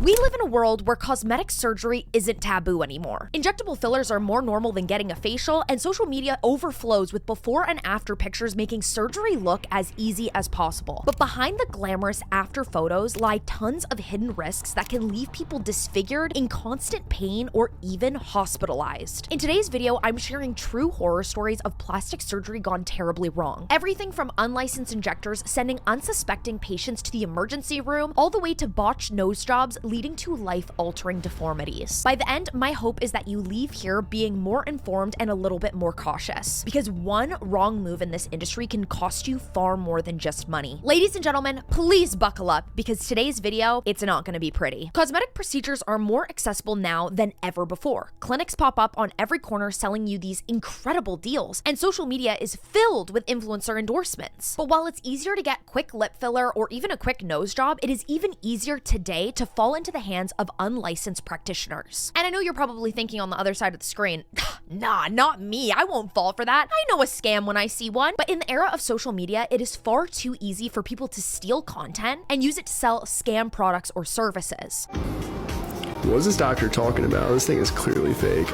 We live in a world where cosmetic surgery isn't taboo anymore. Injectable fillers are more normal than getting a facial, and social media overflows with before and after pictures making surgery look as easy as possible. But behind the glamorous after photos lie tons of hidden risks that can leave people disfigured, in constant pain, or even hospitalized. In today's video, I'm sharing true horror stories of plastic surgery gone terribly wrong. Everything from unlicensed injectors sending unsuspecting patients to the emergency room, all the way to botched nose jobs leading to life-altering deformities. By the end, my hope is that you leave here being more informed and a little bit more cautious, because one wrong move in this industry can cost you far more than just money. Ladies and gentlemen, please buckle up, because today's video, it's not gonna be pretty. Cosmetic procedures are more accessible now than ever before. Clinics pop up on every corner selling you these incredible deals, and social media is filled with influencer endorsements. But while it's easier to get quick lip filler or even a quick nose job, it is even easier today to fall into the hands of unlicensed practitioners. And I know you're probably thinking on the other side of the screen, nah, not me, I won't fall for that. I know a scam when I see one. But in the era of social media, it is far too easy for people to steal content and use it to sell scam products or services. What is this doctor talking about? This thing is clearly fake.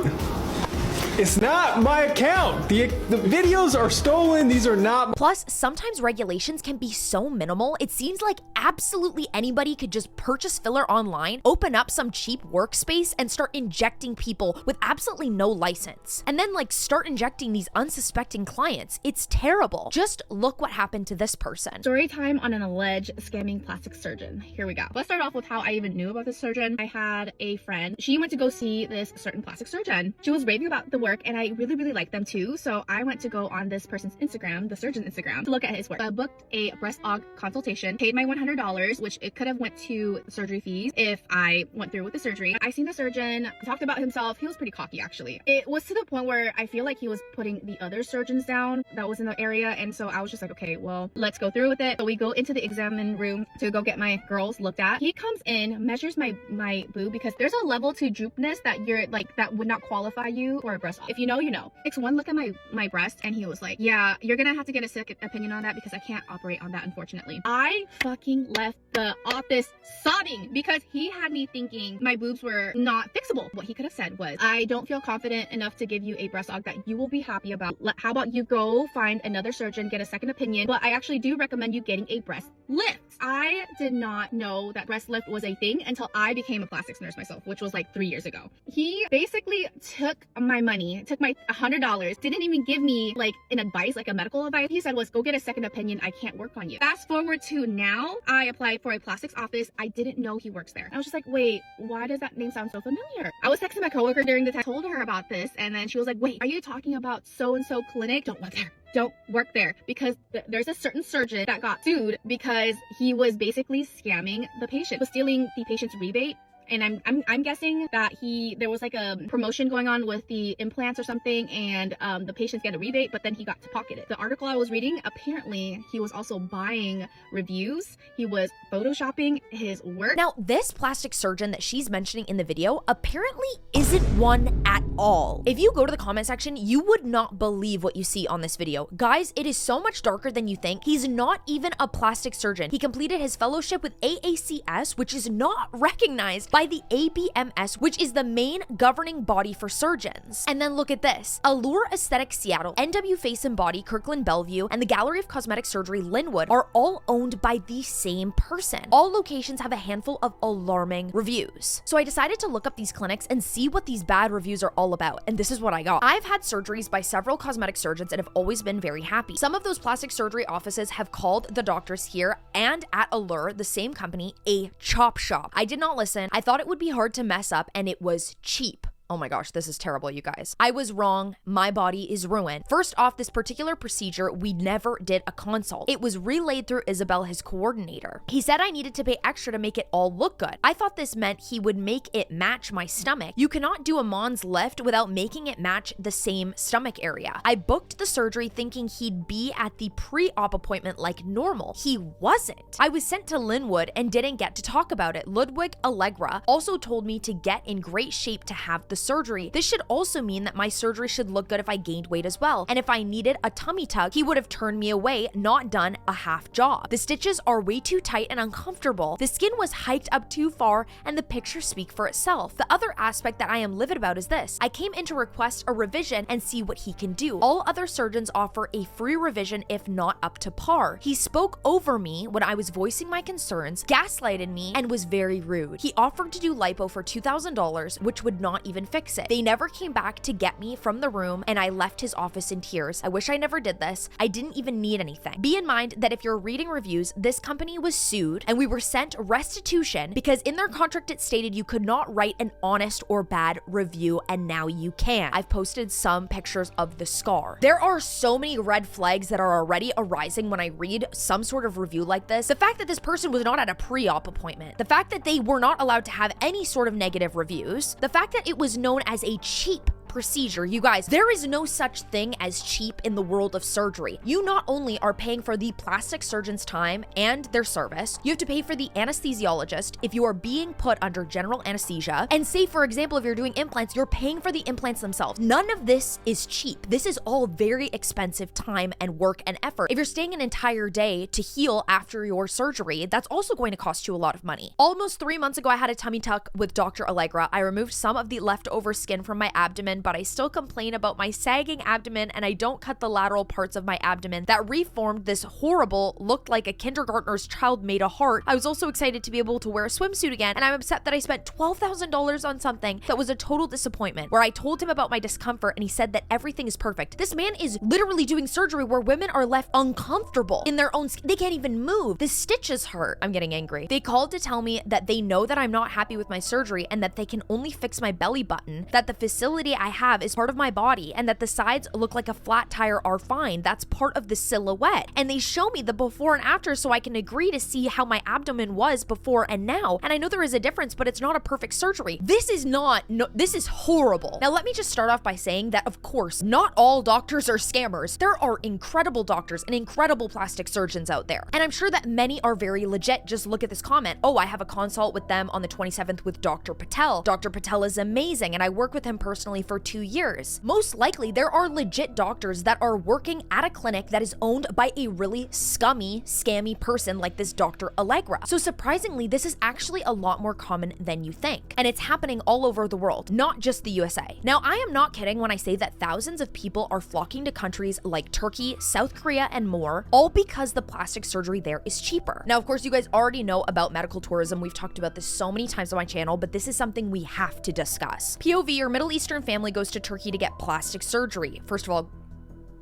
It's not my account. The videos are stolen. These are not. Plus, sometimes regulations can be so minimal, it seems like absolutely anybody could just purchase filler online, open up some cheap workspace, and start injecting people with absolutely no license. And then start injecting these unsuspecting clients. It's terrible. Just look what happened to this person. Story time on an alleged scamming plastic surgeon. Here we go. Let's start off with how I even knew about this surgeon. I had a friend. She went to go see this certain plastic surgeon. She was raving about the work, and I really liked them too. So I went to go on this person's Instagram, the surgeon's Instagram, to look at his work. I booked a breast aug consultation, paid my $100, which it could have went to surgery fees if I went through with the surgery. I seen the surgeon, talked about himself. He was pretty cocky actually. It was to the point where I feel like he was putting the other surgeons down that was in the area. And so I was just like, okay, well, let's go through with it. So we go into the examine room to go get my girls looked at. He comes in, measures my boob, because there's a level to droopness that you're that would not qualify you for a breast aug. If you know, you know. Takes one look at my breast, and he was like, yeah, you're gonna have to get a second opinion on that because I can't operate on that, unfortunately. I fucking left the office sobbing because he had me thinking my boobs were not fixable. What he could have said was, I don't feel confident enough to give you a breast aug that you will be happy about. How about you go find another surgeon, get a second opinion, but I actually do recommend you getting a breast lift. I did not know that breast lift was a thing until I became a plastics nurse myself, which was 3 years ago. He basically took my money, took my $100, didn't even give me an advice, a medical advice. He said was, go get a second opinion, I can't work on you. Fast forward to now, I applied for a plastics office. I didn't know he works there. I was just like, wait, why does that name sound so familiar? I was texting my coworker during the time, told her about this, and then she was like, wait, are you talking about so-and-so clinic? Don't work there. Don't work there, because there's a certain surgeon that got sued because he was basically scamming the patient, was stealing the patient's rebate. And I'm guessing that there was a promotion going on with the implants or something, and the patients get a rebate, but then he got to pocket it. The article I was reading, apparently he was also buying reviews. He was photoshopping his work. Now, this plastic surgeon that she's mentioning in the video apparently isn't one at all. If you go to the comment section, you would not believe what you see on this video. Guys, it is so much darker than you think. He's not even a plastic surgeon. He completed his fellowship with AACS, which is not recognized by the ABMS, which is the main governing body for surgeons. And then look at this. Allure Aesthetic Seattle, NW Face and Body Kirkland Bellevue, and the Gallery of Cosmetic Surgery Linwood are all owned by the same person. All locations have a handful of alarming reviews. So I decided to look up these clinics and see what these bad reviews are all about, and this is what I got. I've had surgeries by several cosmetic surgeons and have always been very happy. Some of those plastic surgery offices have called the doctors here and at Allure, the same company, a chop shop. I did not listen. I thought it would be hard to mess up, and it was cheap. Oh my gosh, this is terrible, you guys. I was wrong. My body is ruined. First off, this particular procedure, we never did a consult. It was relayed through Isabel, his coordinator. He said I needed to pay extra to make it all look good. I thought this meant he would make it match my stomach. You cannot do a Mons lift without making it match the same stomach area. I booked the surgery thinking he'd be at the pre-op appointment like normal. He wasn't. I was sent to Linwood and didn't get to talk about it. Ludwig Allegra also told me to get in great shape to have the surgery, this should also mean that my surgery should look good if I gained weight as well. And if I needed a tummy tuck, he would have turned me away, not done a half job. The stitches are way too tight and uncomfortable. The skin was hiked up too far, and the pictures speak for itself. The other aspect that I am livid about is this. I came in to request a revision and see what he can do. All other surgeons offer a free revision if not up to par. He spoke over me when I was voicing my concerns, gaslighted me, and was very rude. He offered to do lipo for $2,000, which would not even fix it. They never came back to get me from the room, and I left his office in tears. I wish I never did this. I didn't even need anything. Be in mind that if you're reading reviews, this company was sued and we were sent restitution because in their contract it stated you could not write an honest or bad review, and now you can. I've posted some pictures of the scar. There are so many red flags that are already arising when I read some sort of review like this. The fact that this person was not at a pre-op appointment, the fact that they were not allowed to have any sort of negative reviews, the fact that it was known as a cheap procedure. You guys, there is no such thing as cheap in the world of surgery. You not only are paying for the plastic surgeon's time and their service, you have to pay for the anesthesiologist if you are being put under general anesthesia. And say, for example, if you're doing implants, you're paying for the implants themselves. None of this is cheap. This is all very expensive time and work and effort. If you're staying an entire day to heal after your surgery, that's also going to cost you a lot of money. Almost 3 months ago, I had a tummy tuck with Dr. Allegra. I removed some of the leftover skin from my abdomen, but I still complain about my sagging abdomen, and I don't cut the lateral parts of my abdomen that reformed this horrible, looked like a kindergartner's child made a heart. I was also excited to be able to wear a swimsuit again, and I'm upset that I spent $12,000 on something that was a total disappointment, where I told him about my discomfort and he said that everything is perfect. This man is literally doing surgery where women are left uncomfortable in their own skin. They can't even move. The stitches hurt. I'm getting angry. They called to tell me that they know that I'm not happy with my surgery and that they can only fix my belly button, that the facility I have is part of my body, and that the sides look like a flat tire are fine. That's part of the silhouette. And they show me the before and after so I can agree to see how my abdomen was before and now. And I know there is a difference, but it's not a perfect surgery. This is horrible. Now, let me just start off by saying that, of course, not all doctors are scammers. There are incredible doctors and incredible plastic surgeons out there. And I'm sure that many are very legit. Just look at this comment. Oh, I have a consult with them on the 27th with Dr. Patel. Dr. Patel is amazing, and I work with him personally for 2 years. Most likely, there are legit doctors that are working at a clinic that is owned by a really scammy person like this Dr. Allegra. So surprisingly, this is actually a lot more common than you think. And it's happening all over the world, not just the USA. Now, I am not kidding when I say that thousands of people are flocking to countries like Turkey, South Korea, and more, all because the plastic surgery there is cheaper. Now, of course, you guys already know about medical tourism. We've talked about this so many times on my channel, but this is something we have to discuss. POV, your Middle Eastern family goes to Turkey to get plastic surgery. First of all,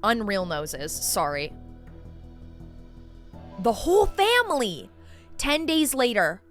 unreal noses, sorry. The whole family! 10 days later,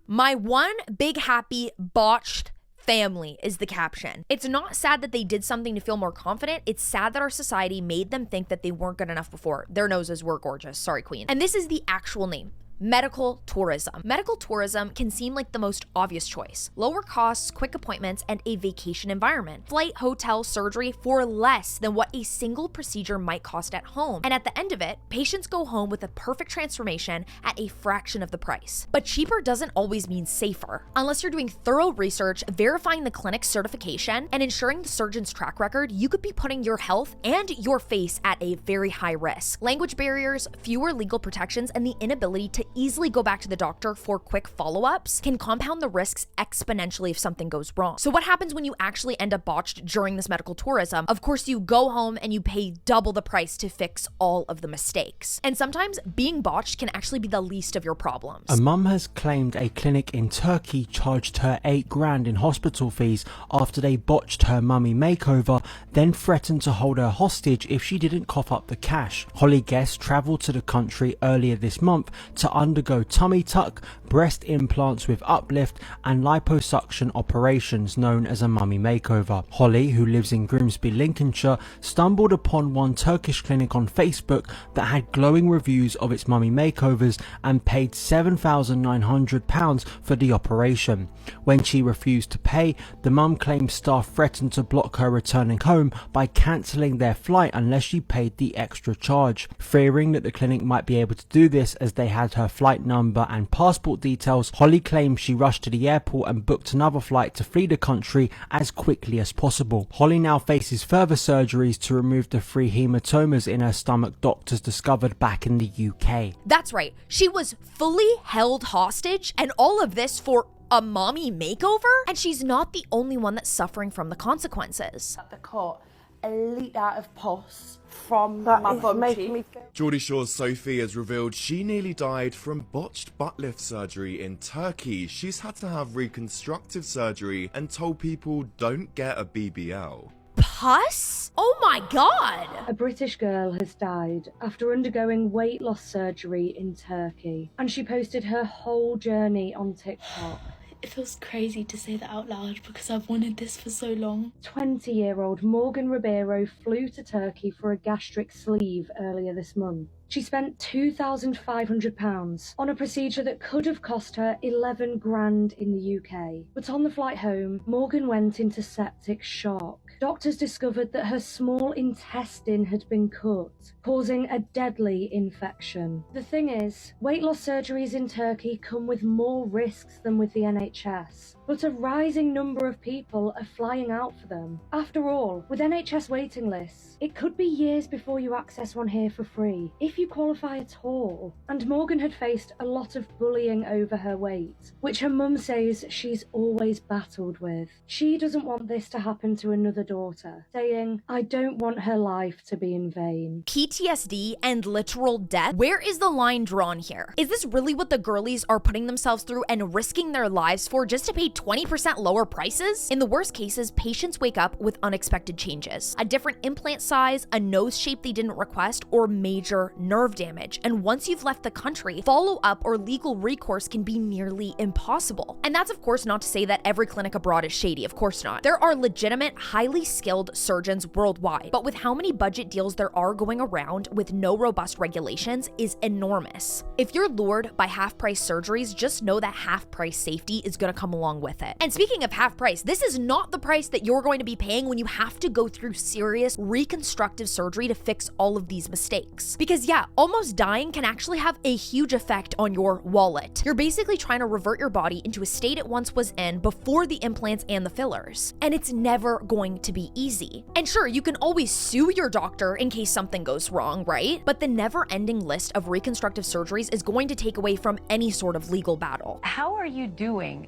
my one big happy botched family is the caption. It's not sad that they did something to feel more confident. It's sad that our society made them think that they weren't good enough before. Their noses were gorgeous. Sorry, queen. And this is the actual name. Medical tourism. Medical tourism can seem like the most obvious choice. Lower costs, quick appointments, and a vacation environment. Flight, hotel, surgery for less than what a single procedure might cost at home. And at the end of it, patients go home with a perfect transformation at a fraction of the price. But cheaper doesn't always mean safer. Unless you're doing thorough research, verifying the clinic's certification, and ensuring the surgeon's track record, you could be putting your health and your face at a very high risk. Language barriers, fewer legal protections, and the inability to easily go back to the doctor for quick follow-ups can compound the risks exponentially if something goes wrong. So what happens when you actually end up botched during this medical tourism? Of course, you go home and you pay double the price to fix all of the mistakes. And sometimes being botched can actually be the least of your problems. A mum has claimed a clinic in Turkey charged her $8,000 in hospital fees after they botched her mummy makeover, then threatened to hold her hostage if she didn't cough up the cash. Holly Guest travelled to the country earlier this month to undergo tummy tuck, breast implants with uplift, and liposuction operations known as a mummy makeover. Holly, who lives in Grimsby, Lincolnshire, stumbled upon one Turkish clinic on Facebook that had glowing reviews of its mummy makeovers and paid £7,900 for the operation. When she refused to pay, the mum claimed staff threatened to block her returning home by cancelling their flight unless she paid the extra charge. Fearing that the clinic might be able to do this as they had her her flight number and passport details, Holly claims she rushed to the airport and booked another flight to flee the country as quickly as possible. Holly now faces further surgeries to remove the 3 hematomas in her stomach doctors discovered back in the UK. That's right, she was fully held hostage, and all of this for a mommy makeover? And she's not the only one that's suffering from the consequences. The cut a litre of pus from my bum cheek. Geordie Shore's Sophie has revealed she nearly died from botched butt lift surgery in Turkey. She's had to have reconstructive surgery and told people don't get a BBL. Pus? Oh my god! A British girl has died after undergoing weight loss surgery in Turkey, and she posted her whole journey on TikTok. It feels crazy to say that out loud because I've wanted this for so long. 20-year-old Morgan Ribeiro flew to Turkey for a gastric sleeve earlier this month. She spent £2,500 on a procedure that could have cost her 11 grand in the UK. But on the flight home, Morgan went into septic shock. Doctors discovered that her small intestine had been cut, causing a deadly infection. The thing is, weight loss surgeries in Turkey come with more risks than with the NHS, but a rising number of people are flying out for them. After all, with NHS waiting lists, it could be years before you access one here for free, if you qualify at all. And Morgan had faced a lot of bullying over her weight, which her mum says she's always battled with. She doesn't want this to happen to another daughter, saying, "I don't want her life to be in vain." PTSD and literal death? Where is the line drawn here? Is this really what the girlies are putting themselves through and risking their lives for just to pay 20% lower prices? In the worst cases, patients wake up with unexpected changes. A different implant size, a nose shape they didn't request, or major nerve damage. And once you've left the country, follow-up or legal recourse can be nearly impossible. And that's of course not to say that every clinic abroad is shady, of course not. There are legitimate, highly skilled surgeons worldwide, but with how many budget deals there are going around with no robust regulations is enormous. If you're lured by half-price surgeries, just know that half-price safety is gonna come along with it. And speaking of half price, this is not the price that you're going to be paying when you have to go through serious reconstructive surgery to fix all of these mistakes. Because yeah, almost dying can actually have a huge effect on your wallet. You're basically trying to revert your body into a state it once was in before the implants and the fillers. And it's never going to be easy. And sure, you can always sue your doctor in case something goes wrong, right? But the never-ending list of reconstructive surgeries is going to take away from any sort of legal battle. How are you doing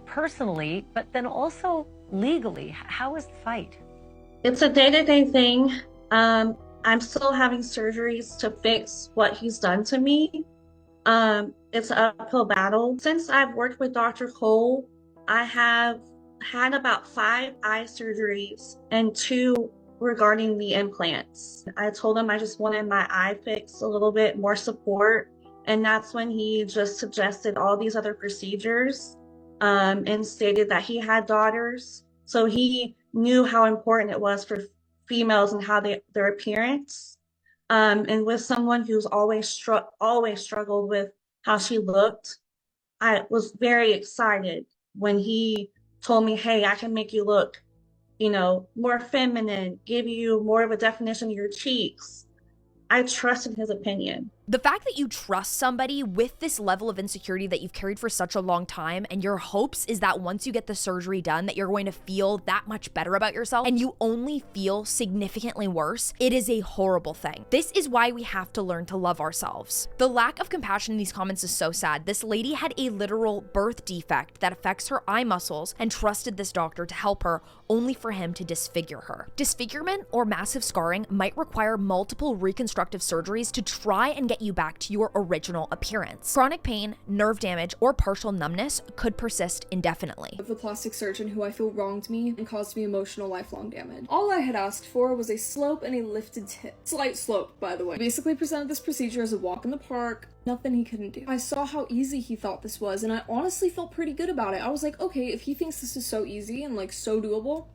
personally, but then also legally? How is the fight? It's a day-to-day thing. I'm still having surgeries to fix what he's done to me. It's an uphill battle. Since I've worked with Dr. Cole, I have had about 5 eye surgeries and 2 regarding the implants. I told him I just wanted my eye fixed, a little bit more support, and that's when he just suggested all these other procedures and stated that he had daughters. So he knew how important it was for females and how their appearance. And with someone who's always struggled with how she looked, I was very excited when he told me, hey, I can make you look, more feminine, give you more of a definition of your cheeks. I trusted his opinion. The fact that you trust somebody with this level of insecurity that you've carried for such a long time, and your hopes is that once you get the surgery done that you're going to feel that much better about yourself, and you only feel significantly worse, it is a horrible thing. This is why we have to learn to love ourselves. The lack of compassion in these comments is so sad. This lady had a literal birth defect that affects her eye muscles and trusted this doctor to help her, only for him to disfigure her. Disfigurement or massive scarring might require multiple reconstructive surgeries to try and get you back to your original appearance. Chronic pain, nerve damage, or partial numbness could persist indefinitely. Of the plastic surgeon who I feel wronged me and caused me emotional lifelong damage. All I had asked for was a slope and a lifted tip. Slight slope, by the way. He basically presented this procedure as a walk in the park. Nothing he couldn't do. I saw how easy he thought this was, and I honestly felt pretty good about it. I was like, okay, if he thinks this is so easy and like so doable,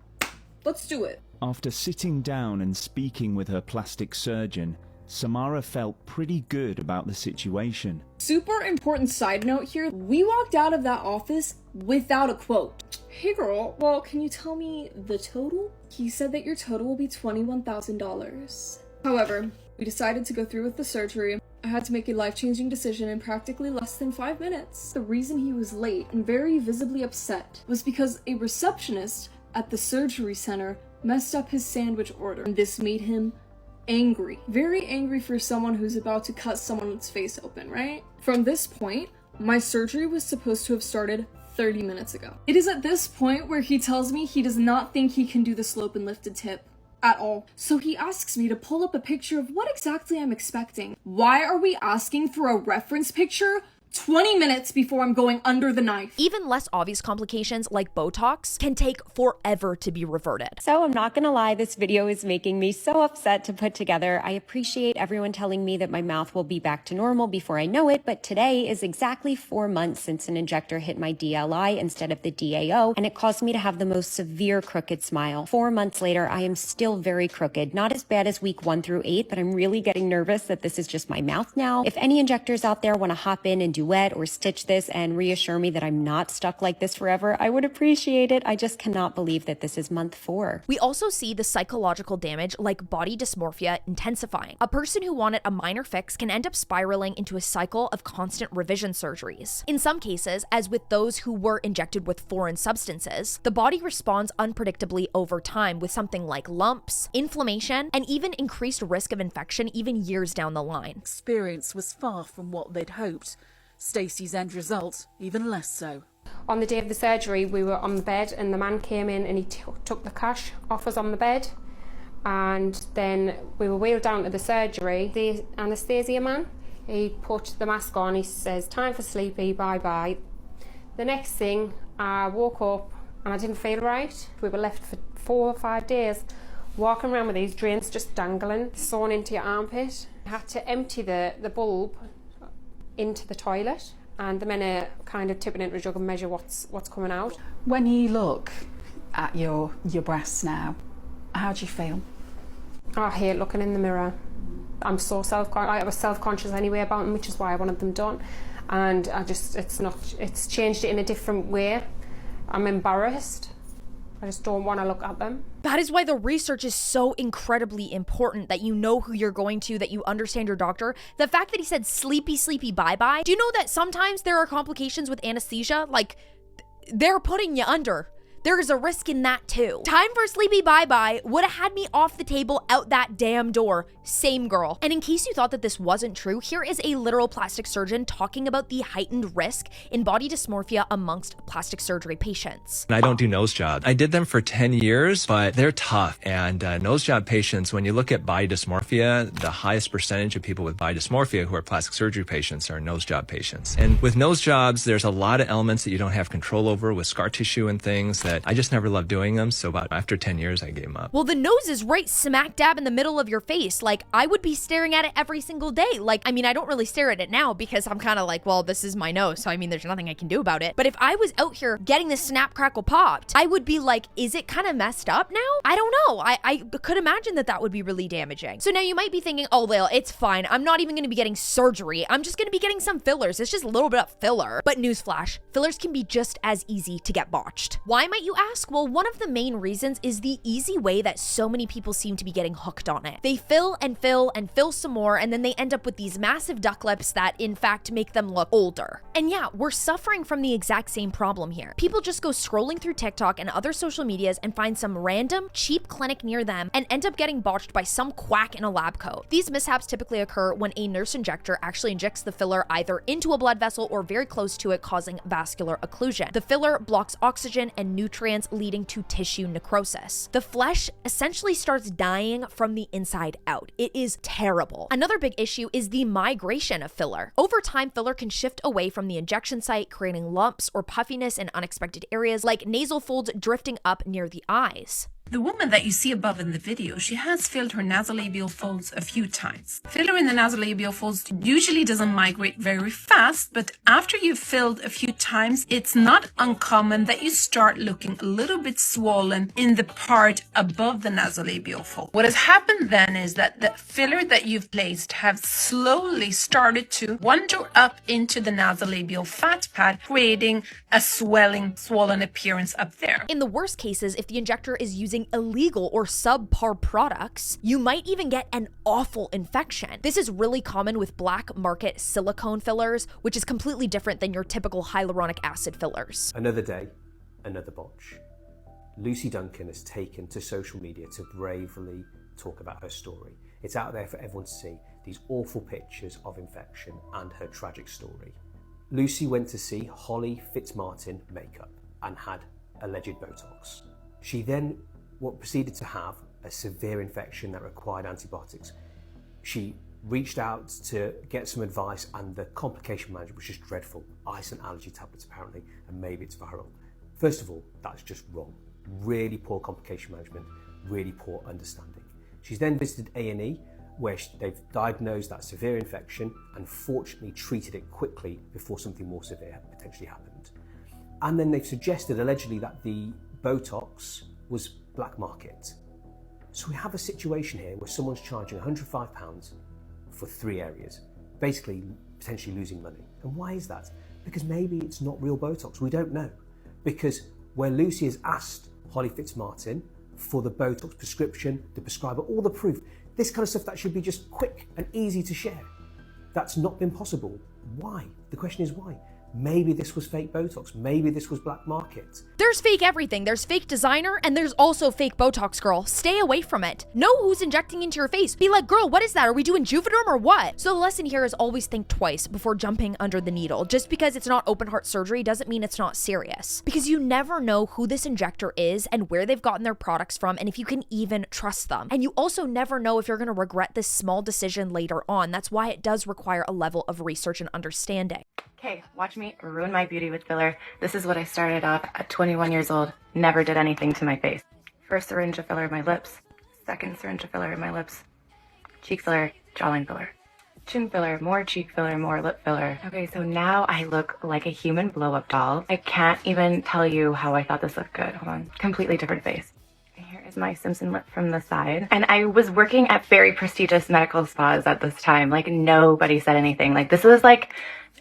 let's do it. After sitting down and speaking with her plastic surgeon, Samara felt pretty good about the situation. Super important side note here, we walked out of that office without a quote. Hey girl, well, can you tell me the total? He said that your total will be $21,000. However, We decided to go through with the surgery. I had to make a life-changing decision in practically less than 5 minutes. The reason he was late and very visibly upset was because a receptionist at the surgery center messed up his sandwich order, and this made him angry. Very angry for someone who's about to cut someone's face open, right? From this point, my surgery was supposed to have started 30 minutes ago. It is at this point where he tells me he does not think he can do the slope and lifted tip at all. So he asks me to pull up a picture of what exactly I'm expecting. Why are we asking for a reference picture 20 minutes before I'm going under the knife? Even less obvious complications like Botox can take forever to be reverted. So I'm not gonna lie, this video is making me so upset to put together. I appreciate everyone telling me that my mouth will be back to normal before I know it, but today is exactly 4 months since an injector hit my DLI instead of the DAO, and it caused me to have the most severe crooked smile. 4 months later, I am still very crooked. Not as bad as week 1 through 8, but I'm really getting nervous that this is just my mouth now. If any injectors out there wanna hop in and do wet or stitch this and reassure me that I'm not stuck like this forever, I would appreciate it. I just cannot believe that this is month 4. We also see the psychological damage like body dysmorphia intensifying. A person who wanted a minor fix can end up spiraling into a cycle of constant revision surgeries. In some cases, as with those who were injected with foreign substances, the body responds unpredictably over time with something like lumps, inflammation, and even increased risk of infection even years down the line. Experience was far from what they'd hoped. Stacey's end result, even less so. On the day of the surgery, we were on the bed and the man came in and he took the cash off us on the bed, and then we were wheeled down to the surgery. The anaesthesia man, he put the mask on, he says, "Time for sleepy, bye-bye." The next thing, I woke up and I didn't feel right. We were left for 4 or 5 days walking around with these drains just dangling, sewn into your armpit. I had to empty the bulb into the toilet, and the men are kind of tipping into a jug and measure what's coming out. When you look at your breasts now, how do you feel? I hate looking in the mirror. I'm so I was self-conscious anyway about them, which is why I wanted them done, and it's changed it in a different way. I'm embarrassed. I just don't want to look at them. That is why the research is so incredibly important, that you know who you're going to, that you understand your doctor. The fact that he said sleepy, sleepy, bye-bye. Do you know that sometimes there are complications with anesthesia? Like, they're putting you under. There is a risk in that too. Time for sleepy bye-bye would have had me off the table out that damn door. Same girl. And in case you thought that this wasn't true, here is a literal plastic surgeon talking about the heightened risk in body dysmorphia amongst plastic surgery patients. I don't do nose jobs. I did them for 10 years, but they're tough. And nose job patients, when you look at body dysmorphia, the highest percentage of people with body dysmorphia who are plastic surgery patients are nose job patients. And with nose jobs, there's a lot of elements that you don't have control over with scar tissue and things that I just never loved doing them. So about after 10 years, I gave them up. Well, the nose is right smack dab in the middle of your face. Like, I would be staring at it every single day. Like, I mean, I don't really stare at it now because I'm kind of like, well, this is my nose. So, I mean, there's nothing I can do about it. But if I was out here getting this snap, crackle, popped, I would be like, is it kind of messed up now? I don't know. I could imagine that would be really damaging. So now you might be thinking, oh, Lael, it's fine. I'm not even going to be getting surgery. I'm just going to be getting some fillers. It's just a little bit of filler. But newsflash, fillers can be just as easy to get botched. Why, might you ask? Well, one of the main reasons is the easy way that so many people seem to be getting hooked on it. They fill and fill and fill some more, and then they end up with these massive duck lips that in fact make them look older. And yeah, we're suffering from the exact same problem here. People just go scrolling through TikTok and other social medias and find some random, cheap clinic near them and end up getting botched by some quack in a lab coat. These mishaps typically occur when a nurse injector actually injects the filler either into a blood vessel or very close to it, causing vascular occlusion. The filler blocks oxygen and nutrients, leading to tissue necrosis. The flesh essentially starts dying from the inside out. It is terrible. Another big issue is the migration of filler. Over time, filler can shift away from the injection site, creating lumps or puffiness in unexpected areas like nasal folds drifting up near the eyes. The woman that you see above in the video, she has filled her nasolabial folds a few times. Filler in the nasolabial folds usually doesn't migrate very fast, but after you've filled a few times, it's not uncommon that you start looking a little bit swollen in the part above the nasolabial fold. What has happened then is that the filler that you've placed have slowly started to wander up into the nasolabial fat pad, creating a swollen appearance up there. In the worst cases, if the injector is using using illegal or subpar products, you might even get an awful infection. This is really common with black market silicone fillers, which is completely different than your typical hyaluronic acid fillers. Another day, another botch. Lucy Duncan has taken to social media to bravely talk about her story. It's out there for everyone to see, these awful pictures of infection and her tragic story. Lucy went to see Holly Fitzmartin makeup and had alleged Botox. She then proceeded to have a severe infection that required antibiotics. She reached out to get some advice, and the complication management was just dreadful. Ice and allergy tablets apparently, and maybe it's viral. First of all, that's just wrong. Really poor complication management, really poor understanding. She's then visited A&E, where they've diagnosed that severe infection and fortunately treated it quickly before something more severe potentially happened. And then they've suggested allegedly that the Botox was black market. So we have a situation here where someone's charging £105 for 3 areas, basically potentially losing money. And why is that? Because maybe it's not real Botox, we don't know. Because where Lucy has asked Holly Fitzmartin for the Botox prescription, the prescriber, all the proof, this kind of stuff that should be just quick and easy to share, that's not been possible. Why? The question is why? Maybe this was fake Botox. Maybe this was black market. There's fake everything. There's fake designer and there's also fake Botox, girl. Stay away from it. Know who's injecting into your face. Be like, girl, what is that? Are we doing Juvederm or what? So the lesson here is always think twice before jumping under the needle. Just because it's not open heart surgery doesn't mean it's not serious. Because you never know who this injector is and where they've gotten their products from and if you can even trust them. And you also never know if you're going to regret this small decision later on. That's why it does require a level of research and understanding. Okay, watch me ruin my beauty with filler. This is what I started off at 21 years old. Never did anything to my face. First syringe of filler in my lips. Second syringe of filler in my lips. Cheek filler, jawline filler. Chin filler, more cheek filler, more lip filler. Okay, so now I look like a human blow-up doll. I can't even tell you how I thought this looked good. Hold on, completely different face. Here is my Simpson lip from the side. And I was working at very prestigious medical spas at this time. Like, nobody said anything. Like, this was like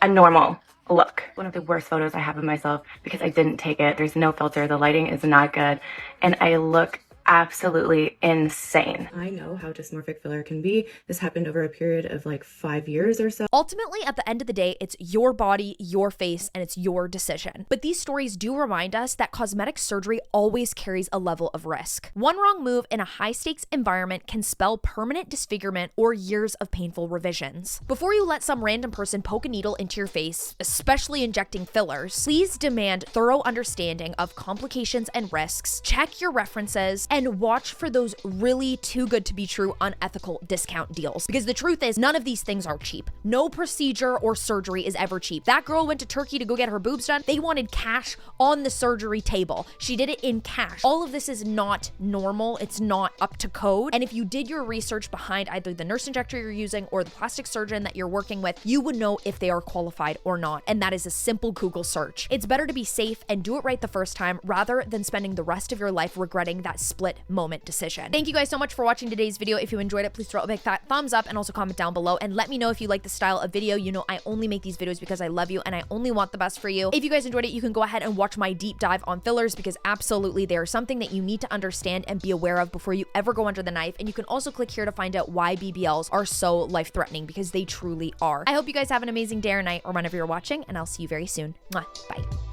a normal look. One of the worst photos I have of myself because I didn't take it. There's no filter. The lighting is not good. And I look absolutely insane. I know how dysmorphic filler can be. This happened over a period of like 5 years or so. Ultimately, at the end of the day, it's your body, your face, and it's your decision. But these stories do remind us that cosmetic surgery always carries a level of risk. One wrong move in a high-stakes environment can spell permanent disfigurement or years of painful revisions. Before you let some random person poke a needle into your face, especially injecting fillers, please demand thorough understanding of complications and risks, check your references, and watch for those really too good to be true unethical discount deals. Because the truth is, none of these things are cheap. No procedure or surgery is ever cheap. That girl went to Turkey to go get her boobs done. They wanted cash on the surgery table. She did it in cash. All of this is not normal. It's not up to code. And if you did your research behind either the nurse injector you're using or the plastic surgeon that you're working with, you would know if they are qualified or not. And that is a simple Google search. It's better to be safe and do it right the first time rather than spending the rest of your life regretting that split moment decision. Thank you guys so much for watching today's video. If you enjoyed it, please throw a big fat thumbs up and also comment down below and let me know if you like the style of video. You know I only make these videos because I love you and I only want the best for you. If you guys enjoyed it, you can go ahead and watch my deep dive on fillers because absolutely they are something that you need to understand and be aware of before you ever go under the knife. And you can also click here to find out why BBLs are so life-threatening because they truly are. I hope you guys have an amazing day or night or whenever you're watching, and I'll see you very soon. Mwah. Bye.